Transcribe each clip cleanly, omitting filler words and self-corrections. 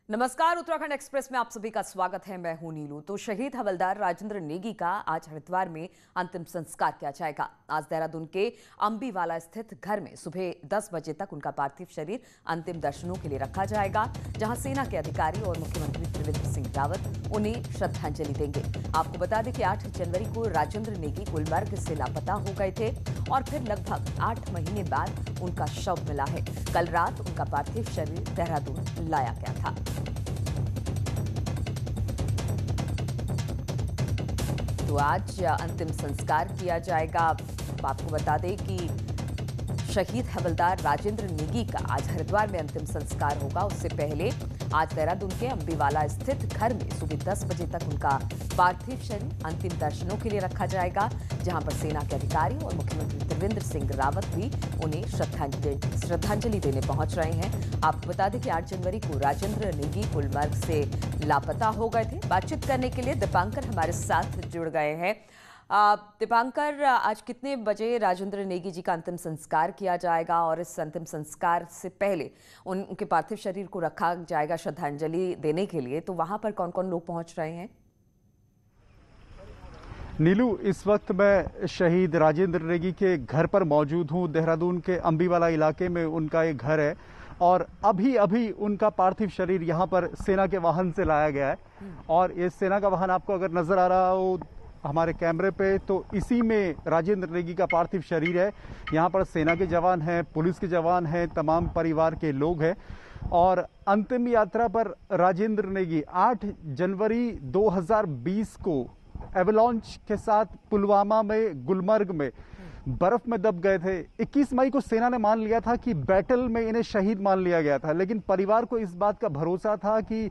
नमस्कार, उत्तराखंड एक्सप्रेस में आप सभी का स्वागत है। मैं हूं नीलू। तो शहीद हवलदार राजेंद्र नेगी का आज हरिद्वार में अंतिम संस्कार किया जाएगा। आज देहरादून के अंबीवाला स्थित घर में सुबह 10 बजे तक उनका पार्थिव शरीर अंतिम दर्शनों के लिए रखा जाएगा, जहां सेना के अधिकारी और मुख्यमंत्री त्रिवेंद्र सिंह रावत उन्हें श्रद्धांजलि देंगे। आपको बता दें कि 8 जनवरी को राजेंद्र नेगी गुलमर्ग से लापता हो गए थे और फिर लगभग 8 महीने बाद उनका शव मिला है। कल रात उनका पार्थिव शरीर देहरादून लाया गया था। तो आज अंतिम संस्कार किया जाएगा। आपको बता दें कि शहीद हवलदार राजेंद्र नेगी का आज हरिद्वार में अंतिम संस्कार होगा। उससे पहले आज देहरादून के अंबीवाला स्थित घर में सुबह 10 बजे तक उनका पार्थिव शरीर अंतिम दर्शनों के लिए रखा जाएगा, जहां पर सेना के अधिकारी और मुख्यमंत्री त्रिवेंद्र सिंह रावत भी उन्हें श्रद्धांजलि देने पहुंच रहे हैं। आपको बता दें कि 8 जनवरी को राजेंद्र नेगी गुलमर्ग से लापता हो गए थे। बातचीत करने के लिए दीपांकर हमारे साथ जुड़ गए हैं। दीपांकर, आज कितने बजे राजेंद्र नेगी जी का अंतिम संस्कार किया जाएगा और इस अंतिम संस्कार से पहले उनके पार्थिव शरीर को रखा जाएगा श्रद्धांजलि देने के लिए, तो वहां पर कौन कौन लोग पहुंच रहे हैं? नीलू, इस वक्त मैं शहीद राजेंद्र नेगी के घर पर मौजूद हूं। देहरादून के अंबीवाला इलाके में उनका एक घर है और अभी अभी उनका पार्थिव शरीर यहां पर सेना के वाहन से लाया गया है। और ये सेना का वाहन आपको अगर नजर आ रहा हो हमारे कैमरे पे, तो इसी में राजेंद्र नेगी का पार्थिव शरीर है। यहाँ पर सेना के जवान हैं, पुलिस के जवान हैं, तमाम परिवार के लोग हैं। और अंतिम यात्रा पर राजेंद्र नेगी 8 जनवरी 2020 को एवलांच के साथ पुलवामा में गुलमर्ग में बर्फ में दब गए थे। 21 मई को सेना ने मान लिया था कि बैटल में इन्हें शहीद मान लिया गया था, लेकिन परिवार को इस बात का भरोसा था कि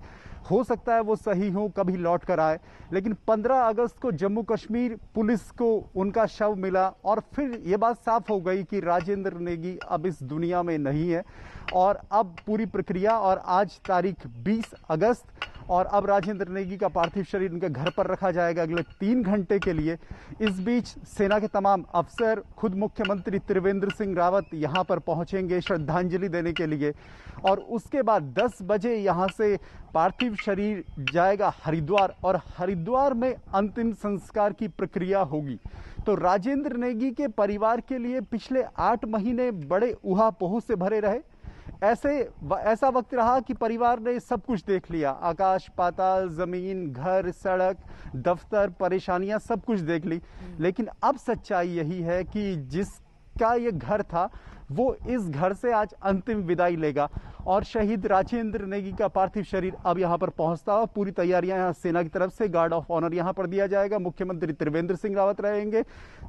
हो सकता है वो सही हो, कभी लौट कर आए। लेकिन 15 अगस्त को जम्मू कश्मीर पुलिस को उनका शव मिला और फिर ये बात साफ हो गई कि राजेंद्र नेगी अब इस दुनिया में नहीं है। और अब पूरी प्रक्रिया, और आज तारीख 20 अगस्त, और अब राजेंद्र नेगी का पार्थिव शरीर उनके घर पर रखा जाएगा अगले 3 घंटे के लिए। इस बीच सेना के तमाम अफसर, खुद मुख्यमंत्री त्रिवेंद्र सिंह रावत यहाँ पर पहुंचेंगे श्रद्धांजलि देने के लिए। और उसके बाद 10 बजे यहाँ से पार्थिव शरीर जाएगा हरिद्वार और हरिद्वार में अंतिम संस्कार की प्रक्रिया होगी। तो राजेंद्र नेगी के परिवार के लिए पिछले 8 महीने बड़े ऊहापोह से भरे रहे। ऐसा वक्त रहा कि परिवार ने सब कुछ देख लिया, आकाश पाताल, जमीन, घर, सड़क, दफ्तर, परेशानियां सब कुछ देख ली। लेकिन अब सच्चाई यही है कि जिसका ये घर था वो इस घर से आज अंतिम विदाई लेगा और शहीद राजेंद्र नेगी का पार्थिव शरीर अब यहाँ पर पहुंचता हुआ पूरी तैयारियां यहाँ सेना की तरफ से गार्ड ऑफ ऑनर यहाँ पर दिया जाएगा। मुख्यमंत्री त्रिवेंद्र सिंह रावत रहेंगे,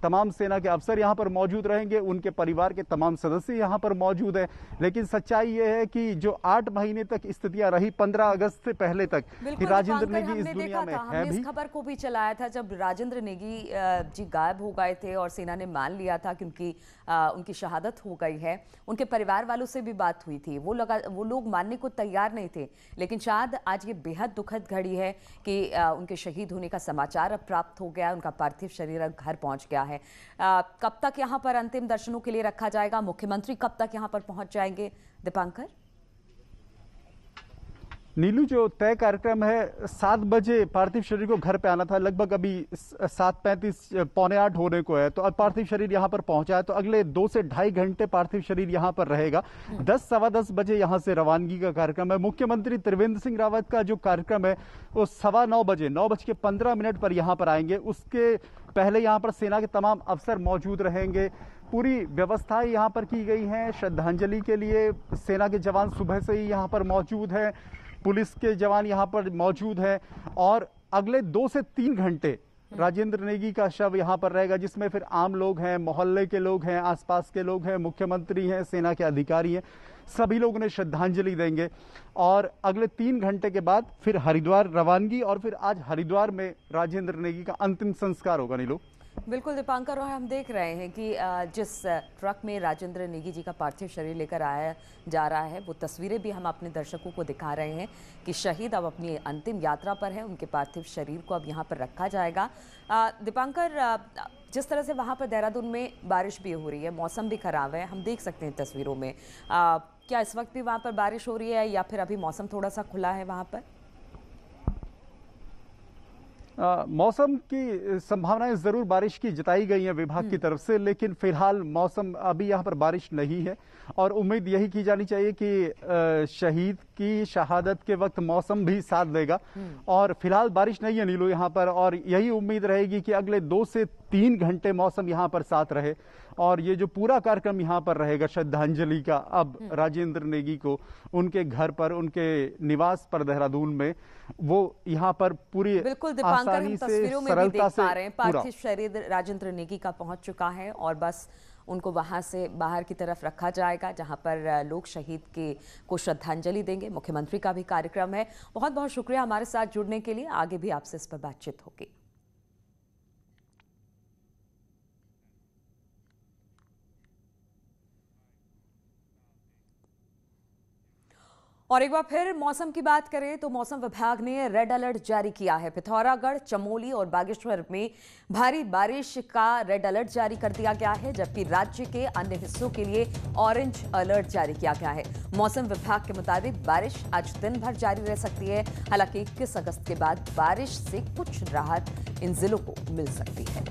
तमाम सेना के अफसर यहाँ पर मौजूद रहेंगे, उनके परिवार के तमाम सदस्य यहाँ पर मौजूद है। लेकिन सच्चाई ये है कि जो 8 महीने तक स्थितियां रही 15 अगस्त से पहले तक कि राजेंद्र नेगी इस दुनिया में है भी। इस खबर को भी चलाया था जब राजेंद्र नेगी जी गायब हो गए थे और सेना ने मान लिया था कि उनकी शहादत हो गई है। उनके परिवार वालों से भी बात हुई थी, वो लोग मानने को तैयार नहीं थे। लेकिन शायद आज ये बेहद दुखद घड़ी है कि उनके शहीद होने का समाचार अब प्राप्त हो गया, उनका पार्थिव शरीर अब घर पहुंच गया है। कब तक यहाँ पर अंतिम दर्शनों के लिए रखा जाएगा? मुख्यमंत्री कब तक यहाँ पर पहुंच जाएंगे? दीपांकर। नीलू, जो तय कार्यक्रम है 7 बजे पार्थिव शरीर को घर पे आना था, लगभग अभी 7:35 पौने 8 होने को है, तो अब पार्थिव शरीर यहाँ पर पहुंचा है। तो अगले 2 से ढाई घंटे पार्थिव शरीर यहाँ पर रहेगा। 10 सवा 10 बजे यहाँ से रवानगी का कार्यक्रम है। मुख्यमंत्री त्रिवेंद्र सिंह रावत का जो कार्यक्रम है वो 9:15 बजे 9:15 पर यहाँ पर आएंगे। उसके पहले यहाँ पर सेना के तमाम अफसर मौजूद रहेंगे। पूरी व्यवस्थाएं यहाँ पर की गई हैं श्रद्धांजलि के लिए। सेना के जवान सुबह से ही यहाँ पर मौजूद हैं, पुलिस के जवान यहाँ पर मौजूद हैं। और अगले 2 से 3 घंटे राजेंद्र नेगी का शव यहाँ पर रहेगा, जिसमें फिर आम लोग हैं, मोहल्ले के लोग हैं, आसपास के लोग हैं, मुख्यमंत्री हैं, सेना के अधिकारी हैं, सभी लोग उन्हें श्रद्धांजलि देंगे। और अगले 3 घंटे के बाद फिर हरिद्वार रवानगी और फिर आज हरिद्वार में राजेंद्र नेगी का अंतिम संस्कार होगा। नीलू, बिल्कुल दीपांकर, और हम देख रहे हैं कि जिस ट्रक में राजेंद्र नेगी जी का पार्थिव शरीर लेकर आया जा रहा है, वो तस्वीरें भी हम अपने दर्शकों को दिखा रहे हैं कि शहीद अब अपनी अंतिम यात्रा पर है, उनके पार्थिव शरीर को अब यहाँ पर रखा जाएगा। दीपांकर, जिस तरह से वहाँ पर देहरादून में बारिश भी हो रही है, मौसम भी खराब है, हम देख सकते हैं तस्वीरों में। क्या इस वक्त भी वहाँ पर बारिश हो रही है या फिर अभी मौसम थोड़ा सा खुला है वहाँ पर? मौसम की संभावनाएं जरूर बारिश की जताई गई हैं विभाग की तरफ से, लेकिन फिलहाल मौसम अभी यहाँ पर बारिश नहीं है और उम्मीद यही की जानी चाहिए कि शहीद की शहादत के वक्त मौसम भी साथ देगा। और फिलहाल बारिश नहीं है नीलू यहाँ पर, और यही उम्मीद रहेगी कि अगले 2 से 3 घंटे मौसम यहाँ पर साथ रहे और ये जो पूरा कार्यक्रम यहाँ पर रहेगा श्रद्धांजलि का, अब राजेंद्र नेगी को उनके घर पर, उनके निवास पर देहरादून में, वो यहाँ पर पूरी बिल्कुल दीपांकर, हम तस्वीरों में भी देख पा रहे हैं पार्थिव शरीर राजेंद्र नेगी का पहुंच चुका है और बस उनको वहां से बाहर की तरफ रखा जाएगा जहां पर लोग शहीद के को श्रद्धांजलि देंगे। मुख्यमंत्री का भी कार्यक्रम है। बहुत बहुत शुक्रिया हमारे साथ जुड़ने के लिए, आगे भी आपसे इस पर बातचीत होगी। और एक बार फिर मौसम की बात करें तो मौसम विभाग ने रेड अलर्ट जारी किया है। पिथौरागढ़, चमोली और बागेश्वर में भारी बारिश का रेड अलर्ट जारी कर दिया गया है, जबकि राज्य के अन्य हिस्सों के लिए ऑरेंज अलर्ट जारी किया गया है। मौसम विभाग के मुताबिक बारिश आज दिन भर जारी रह सकती है। हालांकि 21 अगस्त के बाद बारिश से कुछ राहत इन जिलों को मिल सकती है।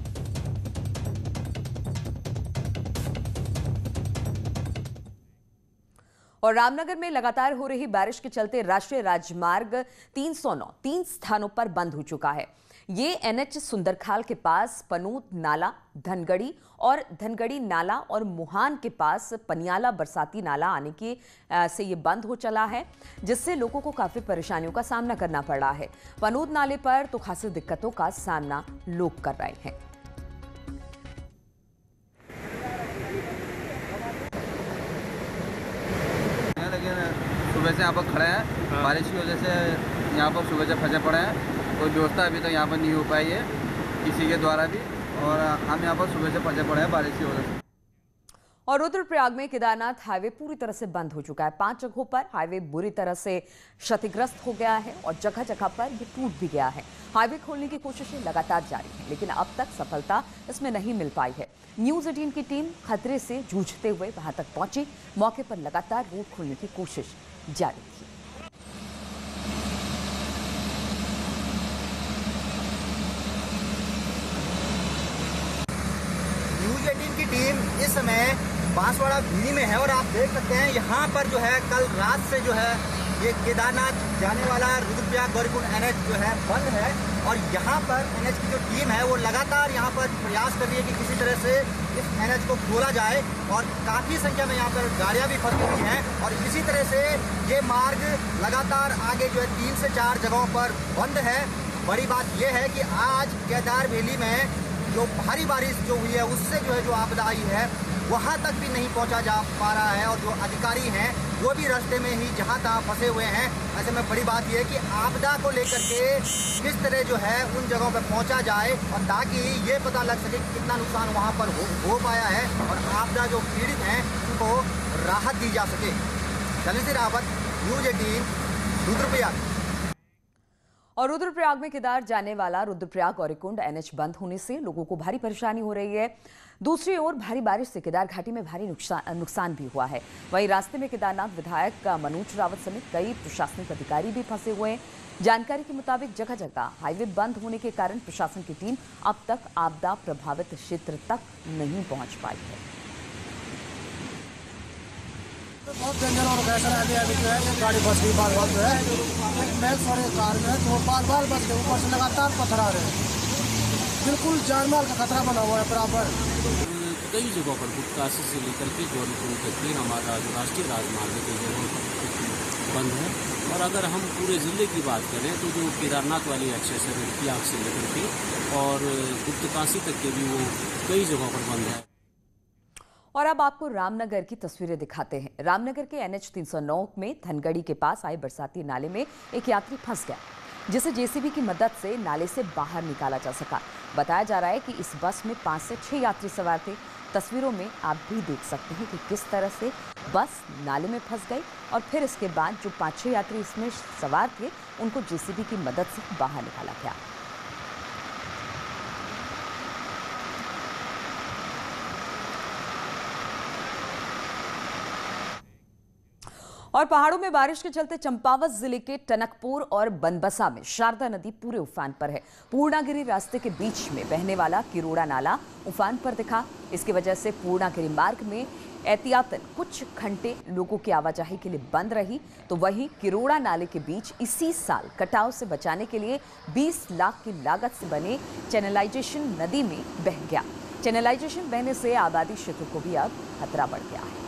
और रामनगर में लगातार हो रही बारिश के चलते राष्ट्रीय राजमार्ग 309 3 स्थानों पर बंद हो चुका है। ये एनएच सुंदरखाल के पास पनूत नाला, धनगढ़ी नाला और मुहान के पास पनियाला बरसाती नाला आने की से ये बंद हो चला है, जिससे लोगों को काफी परेशानियों का सामना करना पड़ रहा है। पनूत नाले पर तो खासी दिक्कतों का सामना लोग कर रहे हैं। सुबह से यहाँ पर खड़े हैं, बारिश की वजह से यहाँ पर सुबह से फंसे पड़े हैं। कोई व्यवस्था अभी तक यहाँ पर नहीं हो पाई है किसी के द्वारा भी, और हम यहाँ पर सुबह से फंसे पड़े हैं बारिश की वजह से। और रुद्रप्रयाग में केदारनाथ हाईवे पूरी तरह से बंद हो चुका है। 5 जगहों पर हाईवे बुरी तरह से क्षतिग्रस्त हो गया है और जगह जगह पर ये टूट भी गया है। हाईवे खोलने की कोशिशें लगातार जारी हैं, लेकिन अब तक सफलता इसमें नहीं मिल पाई है। न्यूज़ 18 की टीम खतरे से जूझते हुए वहां तक पहुंची। मौके पर लगातार रोड खोलने की कोशिश जारी थी। न्यूज़ 18 की टीम इस समय बांसवाड़ा भीरी में है और आप देख सकते हैं यहाँ पर जो है कल रात से जो है ये केदारनाथ जाने वाला रुद्रप्रयाग गौरीकुंड एनएच जो है बंद है। और यहाँ पर एनएच की जो टीम है वो लगातार यहाँ पर प्रयास कर रही है कि किसी तरह से इस एनएच को खोला जाए, और काफ़ी संख्या में यहाँ पर गाड़ियाँ भी फंसी हुई हैं। और इसी तरह से ये मार्ग लगातार आगे जो है 3 से 4 जगहों पर बंद है। बड़ी बात यह है कि आज केदार वैली में जो भारी बारिश जो हुई है उससे जो है जो आपदा आई है वहाँ तक भी नहीं पहुँचा जा पा रहा है, और जो अधिकारी हैं वो भी रास्ते में ही जहाँ तहाँ फंसे हुए हैं। ऐसे में बड़ी बात यह है कि आपदा को लेकर के किस तरह जो है उन जगहों पर पहुँचा जाए, और ताकि ये पता लग सके कि कितना नुकसान वहाँ पर हो पाया है और आपदा जो पीड़ित हैं उनको राहत दी जा सके। चलिए रावत, न्यूज़ 18, रुद्रप्रयाग। और रुद्रप्रयाग में केदार जाने वाला रुद्रप्रयाग गौरीकुंड एनएच बंद होने से लोगों को भारी परेशानी हो रही है। दूसरी ओर भारी बारिश से केदार घाटी में भारी नुकसान भी हुआ है। वहीं रास्ते में केदारनाथ विधायक मनोज रावत समेत कई प्रशासनिक अधिकारी भी फंसे हुए हैं। जानकारी के मुताबिक जगह जगह हाईवे बंद होने के कारण प्रशासन की टीम अब तक आपदा प्रभावित क्षेत्र तक नहीं पहुंच पाई है। बहुत डेंजर और कैसा अभी जो है गाड़ी बस गई बार बार जो है मैं सारे कार में तो बार बार बस के ऊपर से लगातार पत्थर आ रहे हैं। बिल्कुल जानमाल का खतरा बना हुआ है बराबर। कई जगहों पर गुप्तकाशी से लेकर के गौरीकुंड तक भी हमारा जो राष्ट्रीय राजमार्ग कई जगहों पर बंद है। और अगर हम पूरे ज़िले की बात करें तो जो केदारनाथ वाली एक्सेस है रुद्रप्रयाग से लेकर के और गुप्तकाशी तक के भी वो कई जगहों पर बंद है। और अब आपको रामनगर की तस्वीरें दिखाते हैं। रामनगर के एनएच 309 में धनगढ़ी के पास आए बरसाती नाले में एक यात्री फंस गया, जिसे जेसीबी की मदद से नाले से बाहर निकाला जा सका। बताया जा रहा है कि इस बस में 5 से 6 यात्री सवार थे। तस्वीरों में आप भी देख सकते हैं कि किस तरह से बस नाले में फंस गई और फिर इसके बाद जो 5-6 यात्री इसमें सवार थे उनको जेसीबी की मदद से बाहर निकाला गया। और पहाड़ों में बारिश के चलते चंपावत जिले के टनकपुर और बनबसा में शारदा नदी पूरे उफान पर है। पूर्णागिरी रास्ते के बीच में बहने वाला किरोड़ा नाला उफान पर दिखा। इसकी वजह से पूर्णागिरी मार्ग में एहतियातन कुछ घंटे लोगों की आवाजाही के लिए बंद रही। तो वहीं किरोड़ा नाले के बीच इसी साल कटाव से बचाने के लिए 20 लाख की लागत से बने चैनलाइजेशन नदी में बह गया। चैनलाइजेशन बहने से आबादी क्षेत्र को भी अब खतरा बढ़ गया है।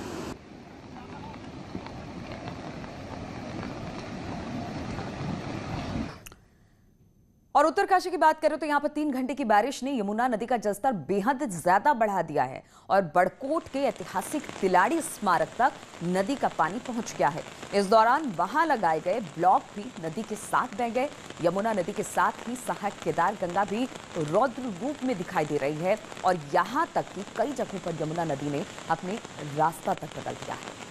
और उत्तरकाशी की बात करें तो यहां पर 3 घंटे की बारिश ने यमुना नदी का जलस्तर बेहद ज्यादा बढ़ा दिया है और बड़कोट के ऐतिहासिक तिलाड़ी स्मारक तक नदी का पानी पहुंच गया है। इस दौरान वहां लगाए गए ब्लॉक भी नदी के साथ बह गए। यमुना नदी के साथ ही सहायक केदार गंगा भी रौद्र रूप में दिखाई दे रही है और यहां तक कि कई जगहों पर यमुना नदी ने अपने रास्ता तक बदल दिया है।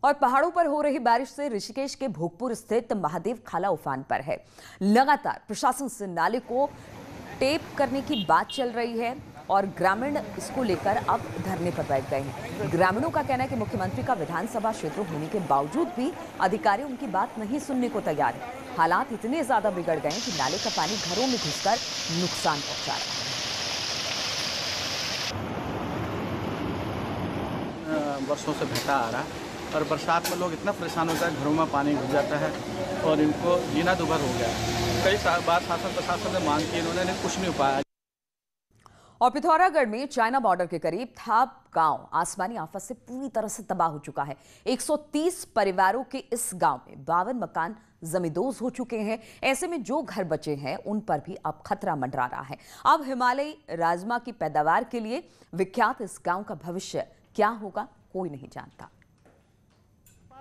और पहाड़ों पर हो रही बारिश से ऋषिकेश के भोगपुर स्थित महादेव खाला उफान पर है। लगातार प्रशासन से नाले को टेप करने की बात चल रही है और ग्रामीण इसको लेकर अब धरने पर बैठ गए हैं। ग्रामीणों का कहना है कि मुख्यमंत्री का विधानसभा क्षेत्र होने के बावजूद भी अधिकारी उनकी बात नहीं सुनने को तैयार है। हालात इतने ज्यादा बिगड़ गए हैं कि नाले का पानी घरों में घुसकर नुकसान पहुंचा रहा है। वर्षों से बहता आ रहा है और बरसात में लोग इतना परेशान होता है, घरों में पानी घुस जाता है और इनको जीना दुभर हो गया है। कई बार शासन प्रशासन ने मांग की, इन्होंने कुछ नहीं पाया। और पिथौरागढ़ में चाइना बॉर्डर के करीब थाप गांव आसमानी आफत से पूरी तरह से तबाह हो चुका है। 130 परिवारों के इस गांव में 52 मकान जमींदोज हो चुके हैं। ऐसे में जो घर बचे हैं उन पर भी अब खतरा मंडरा रहा है। अब हिमालयी राजमा की पैदावार के लिए विख्यात इस गांव का भविष्य क्या होगा, कोई नहीं जानता।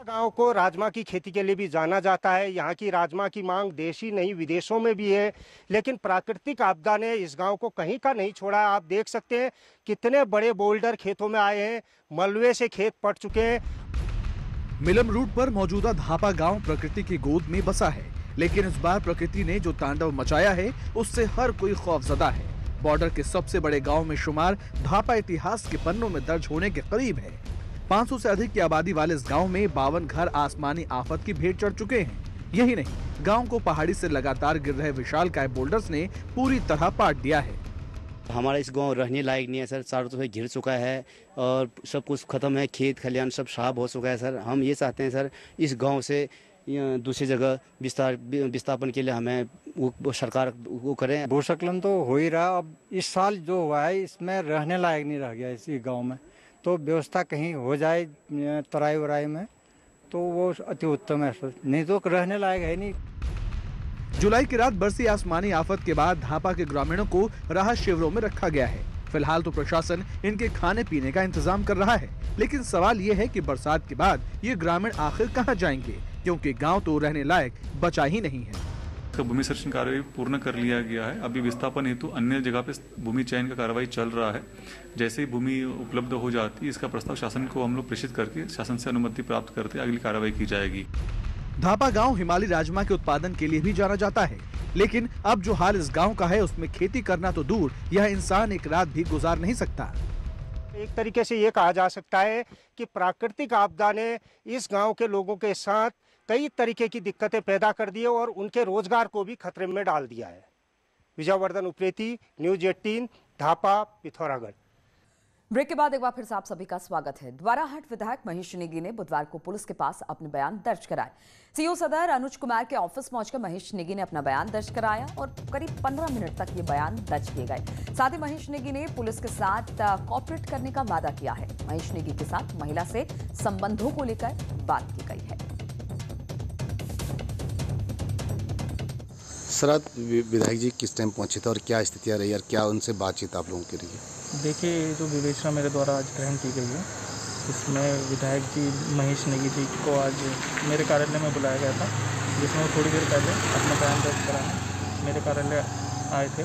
गांव को राजमा की खेती के लिए भी जाना जाता है। यहाँ की राजमा की मांग देशी नहीं विदेशों में भी है, लेकिन प्राकृतिक आपदा ने इस गांव को कहीं का नहीं छोड़ा। आप देख सकते हैं कितने बड़े बोल्डर खेतों में आए हैं, मलबे से खेत पट चुके हैं। मिलम रूट पर मौजूदा धापा गांव प्रकृति की गोद में बसा है, लेकिन इस बार प्रकृति ने जो तांडव मचाया है उससे हर कोई खौफजदा है। बॉर्डर के सबसे बड़े गाँव में शुमार धापा इतिहास के पन्नों में दर्ज होने के करीब है। 500 से अधिक की आबादी वाले इस गांव में 52 घर आसमानी आफत की भेंट चढ़ चुके हैं। यही नहीं, गांव को पहाड़ी से लगातार गिर रहे विशालकाय बोल्डर्स ने पूरी तरह पाट दिया है। हमारा इस गांव रहने लायक नहीं है सर, चारों तरफ घिर चुका है और सब कुछ खत्म है, खेत खलियान सब साफ हो चुका है सर। हम ये चाहते हैं सर इस गाँव से दूसरी जगह विस्थापन के लिए हमें वो सरकार वो करें। भूस्खलन तो हो ही रहा, अब इस साल जो हुआ है इसमें रहने लायक नहीं रह गया इसी गाँव में। तो व्यवस्था कहीं हो जाए तराई वराई में तो वो अति उत्तम है, नहीं तो रहने लायक है नहीं। जुलाई की रात बरसी आसमानी आफत के बाद धापा के ग्रामीणों को राहत शिविरों में रखा गया है। फिलहाल तो प्रशासन इनके खाने पीने का इंतजाम कर रहा है, लेकिन सवाल ये है कि बरसात के बाद ये ग्रामीण आखिर कहां जाएंगे, क्योंकि गांव तो रहने लायक बचा ही नहीं है। भूमि सर्वेक्षण कार्य पूर्ण कर लिया गया है। अभी विस्थापन हेतु अन्य जगह पे भूमि चयन का कार्रवाई चल रहा है। जैसे ही भूमि उपलब्ध हो जाती है इसका प्रस्ताव शासन को हम लोग प्रेषित करके शासन से अनुमति प्राप्त करते अगली कार्रवाई की जाएगी। धापा गांव हिमालयी राजमा के उत्पादन के लिए भी जाना जाता है, लेकिन अब जो हाल इस गांव का है उसमें खेती करना तो दूर, यह इंसान एक रात भी गुजार नहीं सकता। एक तरीके से ये कहा जा सकता है कि प्राकृतिक आपदा ने इस गांव के लोगों के साथ कई तरीके की दिक्कतें पैदा कर दी और उनके रोजगार को भी खतरे में डाल दिया है। विजयवर्धन उप्रेती, न्यूज 18, धापा, पिथौरागढ़। ब्रेक के बाद एक बार फिर से आप सभी का स्वागत है। द्वाराहाट विधायक महेश नेगी ने बुधवार को पुलिस के पास अपने बयान दर्ज कराए। सीओ सदर अनुज कुमार के ऑफिस पहुंचकर महेश नेगी ने अपना बयान दर्ज कराया और करीब 15 मिनट तक ये बयान दर्ज किए गए। साथ ही महेश नेगी ने पुलिस के साथ कोऑपरेट करने का वादा किया है। महेश नेगी के साथ महिला से संबंधों को लेकर बात की गई है। सर, विधायक जी किस टाइम पहुंचे थे और क्या स्थितियां रही और क्या उनसे बातचीत आप लोगों के लिए? देखिए, जो विवेचना मेरे द्वारा आज ग्रहण की गई है इसमें विधायक जी महेश नेगी जी को आज मेरे कार्यालय में बुलाया गया था, जिसमें वो थोड़ी देर पहले अपना बयान दर्ज कराने मेरे कार्यालय आए थे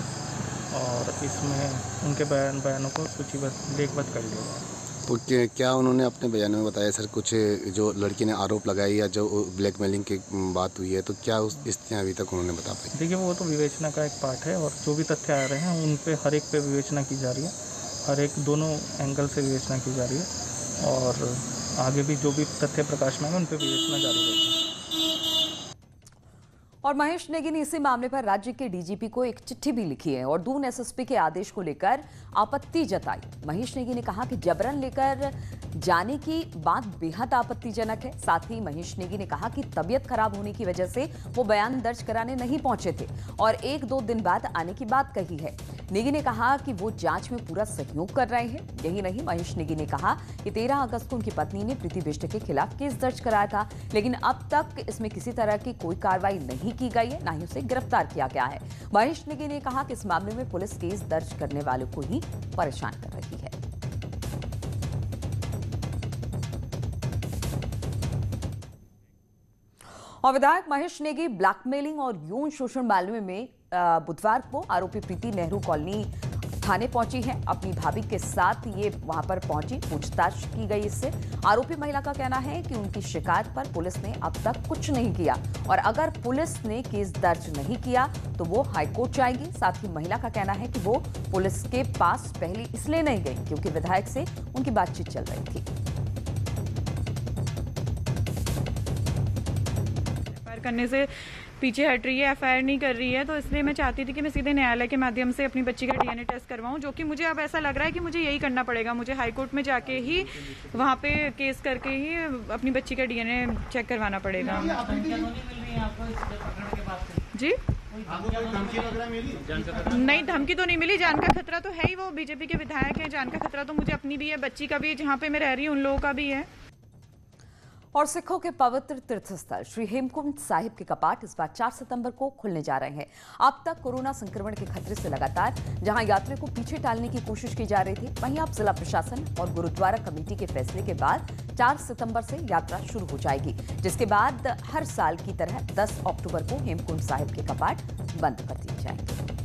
और इसमें उनके बयानों को सूचीबद्ध लेखबद्ध कर लिया गया। तो क्या उन्होंने अपने बयान में बताया सर, कुछ जो लड़की ने आरोप लगाई या जो ब्लैकमेलिंग की बात हुई है, तो क्या उस स्थितियाँ अभी तक उन्होंने बता पाई? देखिए, वो तो विवेचना का एक पार्ट है और जो भी तथ्य आ रहे हैं उन पे हर एक पे विवेचना की जा रही है, हर एक दोनों एंगल से विवेचना की जा रही है और आगे भी जो भी तथ्य प्रकाश में आए उन पे विवेचना जारी रहेगी। और महेश नेगी ने इसी मामले पर राज्य के डीजीपी को एक चिट्ठी भी लिखी है और दून एसएसपी के आदेश को लेकर आपत्ति जताई। महेश नेगी ने कहा कि जबरन लेकर जाने की बात बेहद आपत्तिजनक है। साथ ही महेश नेगी ने कहा कि तबीयत खराब होने की वजह से वो बयान दर्ज कराने नहीं पहुंचे थे और 1-2 दिन बाद आने की बात कही है। नेगी ने कहा कि वो जांच में पूरा सहयोग कर रहे हैं। यही नहीं, महेश नेगी ने कहा कि 13 अगस्त को उनकी पत्नी ने प्रीति बिष्ट के खिलाफ केस दर्ज कराया था, लेकिन अब तक इसमें किसी तरह की कोई कार्रवाई नहीं की गई है, ना ही उसे गिरफ्तार किया गया है। महेश नेगी ने कहा कि इस मामले में पुलिस केस दर्ज करने वालों को ही परेशान कर रही है। और विधायक महेश नेगी ब्लैकमेलिंग और यौन शोषण मामले में बुधवार को आरोपी प्रीति नेहरू कॉलोनी थाने पहुंची है। अपनी भाभी के साथ ये वहां पर पहुंची, पूछताछ की गई इससे। आरोपी महिला का कहना है कि उनकी शिकायत पर पुलिस ने अब तक कुछ नहीं किया और अगर पुलिस ने केस दर्ज नहीं किया तो वो हाईकोर्ट जाएगी। साथ ही महिला का कहना है कि वो पुलिस के पास पहले इसलिए नहीं गई क्योंकि विधायक से उनकी बातचीत चल रही थी। करने से पीछे हट रही है, एफआईआर नहीं कर रही है, तो इसलिए मैं चाहती थी कि मैं सीधे न्यायालय के माध्यम से अपनी बच्ची का डीएनए टेस्ट करवाऊं, जो कि मुझे अब ऐसा लग रहा है कि मुझे यही करना पड़ेगा। मुझे हाई कोर्ट में जाके ही वहां पे केस करके ही अपनी बच्ची का डीएनए चेक करवाना पड़ेगा। जी नहीं, धमकी तो नहीं मिली। जान का खतरा तो है ही, वो बीजेपी के विधायक हैं। जान का खतरा तो मुझे अपनी भी है, बच्ची का भी, जहाँ पे मैं रह रही हूँ उन लोगों का भी है। और सिखों के पवित्र तीर्थस्थल श्री हेमकुंड साहिब के कपाट इस बार 4 सितंबर को खुलने जा रहे हैं। अब तक कोरोना संक्रमण के खतरे से लगातार जहां यात्रियों को पीछे टालने की कोशिश की जा रही थी, वहीं अब जिला प्रशासन और गुरुद्वारा कमेटी के फैसले के बाद 4 सितंबर से यात्रा शुरू हो जाएगी, जिसके बाद हर साल की तरह 10 अक्टूबर को हेमकुंड साहिब के कपाट बंद कर दिए जाएंगे।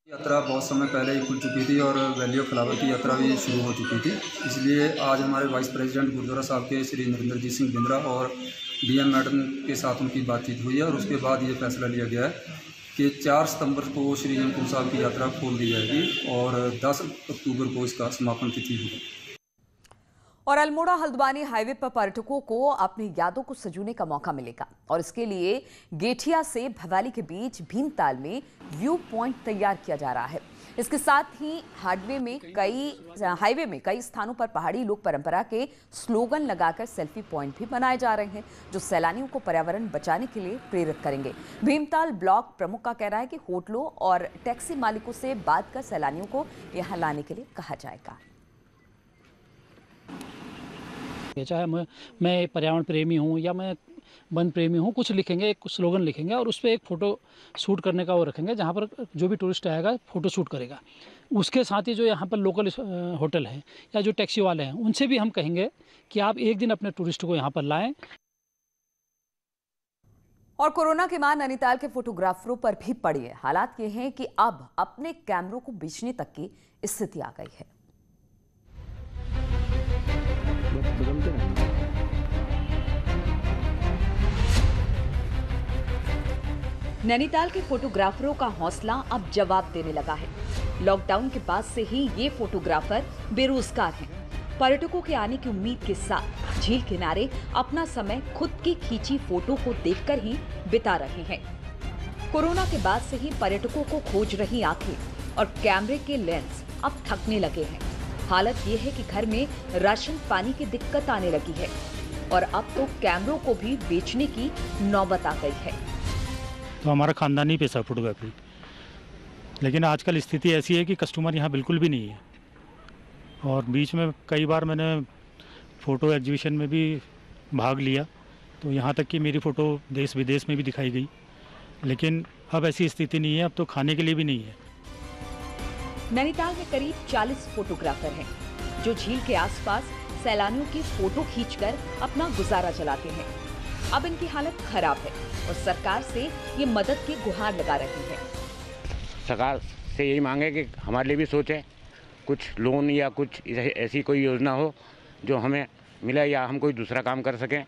यात्रा बहुत समय पहले ही खुल चुकी थी और वैली ऑफ फ्लावर की यात्रा भी शुरू हो चुकी थी। इसलिए आज हमारे वाइस प्रेसिडेंट गुरुद्वारा साहब के श्री नरेंद्रजीत सिंह बिंद्रा और डीएम मैडम के साथ उनकी बातचीत हुई है और उसके बाद ये फैसला लिया गया है कि 4 सितंबर को श्री हेमकुंड साहब की यात्रा खोल दी जाएगी और 10 अक्टूबर को इसका समापन तिथि होगी। और अल्मोड़ा हल्द्वानी हाईवे पर पर्यटकों को अपनी यादों को सजोने का मौका मिलेगा और इसके लिए गेठिया से भवाली के बीच भीमताल में व्यू पॉइंट तैयार किया जा रहा है। इसके साथ ही हाईवे में कई स्थानों पर पहाड़ी लोक परंपरा के स्लोगन लगाकर सेल्फी पॉइंट भी बनाए जा रहे हैं, जो सैलानियों को पर्यावरण बचाने के लिए प्रेरित करेंगे। भीमताल ब्लॉक प्रमुख का कहना है कि होटलों और टैक्सी मालिकों से बात कर सैलानियों को यहां लाने के लिए कहा जाएगा। चाहे मैं पर्यावरण प्रेमी हूँ या मैं वन प्रेमी हूँ, कुछ लिखेंगे, एक स्लोगन लिखेंगे और उस पर एक फ़ोटो शूट करने का वो रखेंगे, जहाँ पर जो भी टूरिस्ट आएगा फ़ोटो शूट करेगा। उसके साथ ही जो यहाँ पर लोकल होटल हैं या जो टैक्सी वाले हैं, उनसे भी हम कहेंगे कि आप एक दिन अपने टूरिस्ट को यहाँ पर लाएं। और कोरोना के बाद नैनीताल के फोटोग्राफरों पर भी पड़ी है। हालात ये हैं कि अब अपने कैमरों को बेचने तक की स्थिति आ गई है। नैनीताल के फोटोग्राफरों का हौसला अब जवाब देने लगा है। लॉकडाउन के बाद से ही ये फोटोग्राफर बेरोजगार हैं। पर्यटकों के आने की उम्मीद के साथ झील किनारे अपना समय खुद की खींची फोटो को देखकर ही बिता रहे हैं। कोरोना के बाद से ही पर्यटकों को खोज रही आंखें और कैमरे के लेंस अब थकने लगे हैं। हालत ये है कि घर में राशन पानी की दिक्कत आने लगी है और अब तो कैमरों को भी बेचने की नौबत आ गई है। तो हमारा खानदानी पेशा है फोटोग्राफी, लेकिन आजकल स्थिति ऐसी है कि कस्टमर यहाँ बिल्कुल भी नहीं है। और बीच में कई बार मैंने फ़ोटो एग्जीबिशन में भी भाग लिया, तो यहाँ तक कि मेरी फ़ोटो देश विदेश में भी दिखाई गई, लेकिन अब ऐसी स्थिति नहीं है, अब तो खाने के लिए भी नहीं है। नैनीताल में करीब 40 फोटोग्राफर हैं, जो झील के आसपास सैलानियों की फोटो खींचकर अपना गुजारा चलाते हैं। अब इनकी हालत खराब है और सरकार से ये मदद की गुहार लगा रही है। सरकार से यही मांगे कि हमारे लिए भी सोचे, कुछ लोन या कुछ ऐसी कोई योजना हो जो हमें मिले या हम कोई दूसरा काम कर सकें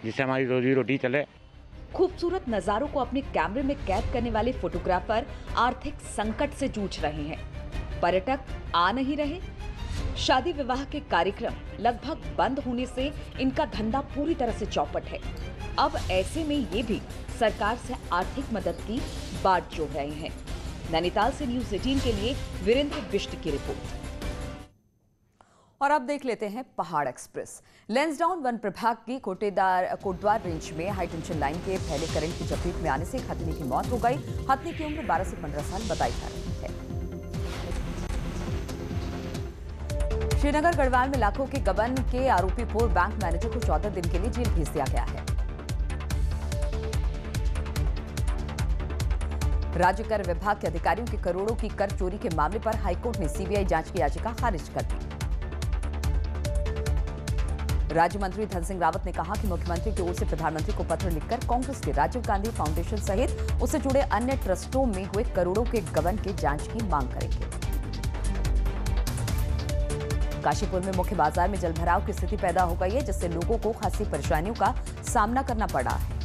जिससे हमारी रोजी रोटी चले। खूबसूरत नजारों को अपने कैमरे में कैद करने वाले फोटोग्राफर आर्थिक संकट से जूझ रहे हैं। पर्यटक आ नहीं रहे, शादी विवाह के कार्यक्रम लगभग बंद होने से इनका धंधा पूरी तरह से चौपट है। अब ऐसे में ये भी सरकार से आर्थिक मदद की बाट जोड़ रहे हैं। नैनीताल से न्यूज़ 18 के लिए वीरेंद्र बिष्ट की रिपोर्ट। और अब देख लेते हैं पहाड़ एक्सप्रेस। लेंसडाउन वन प्रभाग की कोटद्वार रेंज में हाई टेंशन लाइन के फैले करंट की चपेट में आने से एक हथिनी की मौत हो गई। हथिनी की उम्र 12 से 15 साल बताई जा रही है। श्रीनगर गढ़वाल में लाखों के गबन के आरोपी पूर्व बैंक मैनेजर को 14 दिन के लिए जेल भेज दिया गया है। राज्य कर विभाग के अधिकारियों के करोड़ों की कर चोरी के मामले पर हाईकोर्ट ने सीबीआई जांच की याचिका खारिज कर दी। राज्य मंत्री धन सिंह रावत ने कहा कि मुख्यमंत्री की ओर से प्रधानमंत्री को पत्र लिखकर कांग्रेस के राजीव गांधी फाउंडेशन सहित उससे जुड़े अन्य ट्रस्टों में हुए करोड़ों के गबन के जांच की मांग करेंगे। काशीपुर में मुख्य बाजार में जलभराव की स्थिति पैदा हो गई है, जिससे लोगों को खासी परेशानियों का सामना करना पड़ा है।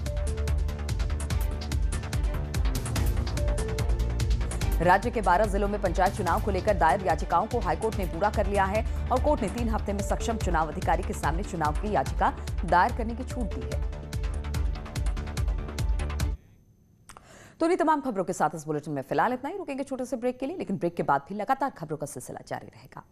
राज्य के 12 जिलों में पंचायत चुनाव को लेकर दायर याचिकाओं को हाईकोर्ट ने पूरा कर लिया है और कोर्ट ने 3 हफ्ते में सक्षम चुनाव अधिकारी के सामने चुनाव की याचिका दायर करने की छूट दी है। तो इन्हीं तमाम खबरों के साथ इस बुलेटिन में फिलहाल इतना ही। रुकेंगे छोटे से ब्रेक के लिए, लेकिन ब्रेक के बाद भी लगातार खबरों का सिलसिला जारी रहेगा।